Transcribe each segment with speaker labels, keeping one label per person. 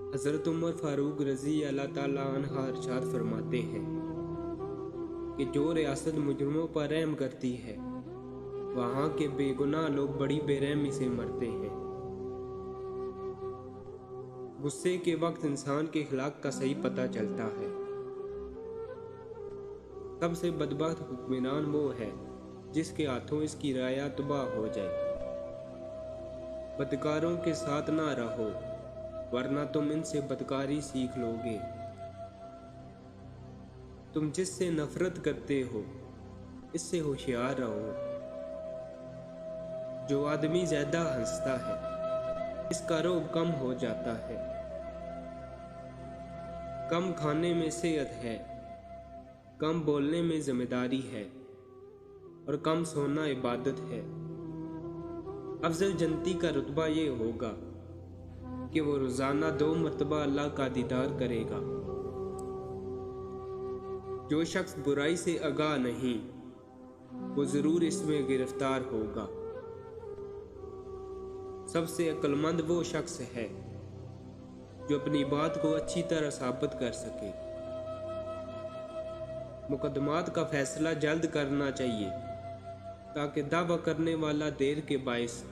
Speaker 1: हज़रत उमर फ़ारूक रज़ी अल्लाह ताला अन्हा इरशाद फरमाते हैं कि जो रियासत मुजरिमों पर रहम करती है वहाँ के बेगुनाह लोग बड़ी बेरहमी से मरते हैं। गुस्से के वक्त इंसान के अखलाक का सही पता चलता है। सबसे बदबख्त हुक्मरान वो है जिसके हाथों इसकी राया तबाह हो जाए। बदकारों के साथ ना रहो वरना तुम इनसे बदकारी सीख लोगे। तुम जिससे नफरत करते हो इससे होशियार रहो। जो आदमी ज्यादा हंसता है इसका रोब कम हो जाता है। कम खाने में सेहत है, कम बोलने में जिम्मेदारी है और कम सोना इबादत है। अफजल जन्नती का रुतबा ये होगा कि वो रोज़ाना 2 मरतबा अल्लाह का दीदार करेगा। जो शख्स बुराई से आगाह नहीं वो ज़रूर इसमें गिरफ्तार होगा। सबसे अक्लमंद वो शख्स है जो अपनी बात को अच्छी तरह साबित कर सके। मुकदमात का फैसला जल्द करना चाहिए ताकि दावा करने वाला देर के बायस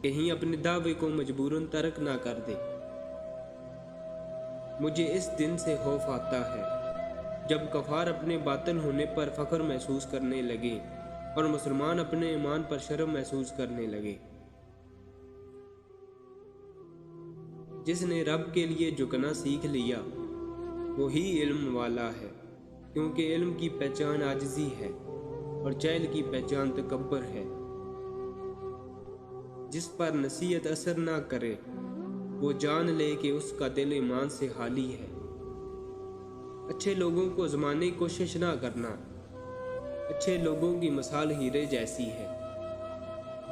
Speaker 1: कहीं अपने दावे को मजबूरन तर्क ना कर दे। मुझे इस दिन से खौफ आता है जब कफार अपने बातिल होने पर फख्र महसूस करने लगे और मुसलमान अपने ईमान पर शर्म महसूस करने लगे। जिसने रब के लिए झुकना सीख लिया वो ही इल्म वाला है, क्योंकि इल्म की पहचान आजिज़ी है और जहल की पहचान तकब्बर है। जिस पर नसीहत असर ना करे वो जान ले कि उसका दिल ईमान से खाली है। अच्छे लोगों को आज़माने की कोशिश ना करना। अच्छे लोगों की मिसाल हीरे जैसी है।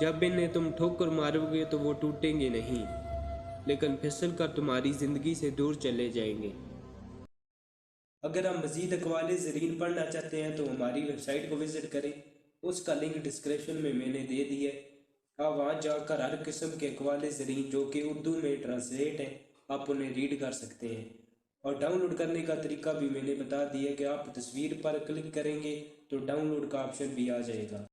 Speaker 1: जब इन्हें तुम ठोकर मारोगे तो वो टूटेंगे नहीं, लेकिन फिसल कर तुम्हारी ज़िंदगी से दूर चले जाएंगे। अगर आप मज़ीद अक़वाल ज़रीन पढ़ना चाहते हैं तो हमारी वेबसाइट को विज़िट करें। उसका लिंक डिस्क्रिप्शन में मैंने दे दिया है। आप वहाँ जाकर हर किस्म के अक़वाल ज़रीन जो कि उर्दू में ट्रांसलेट हैं आप उन्हें रीड कर सकते हैं। और डाउनलोड करने का तरीका भी मैंने बता दिया कि आप तस्वीर पर क्लिक करेंगे तो डाउनलोड का ऑप्शन भी आ जाएगा।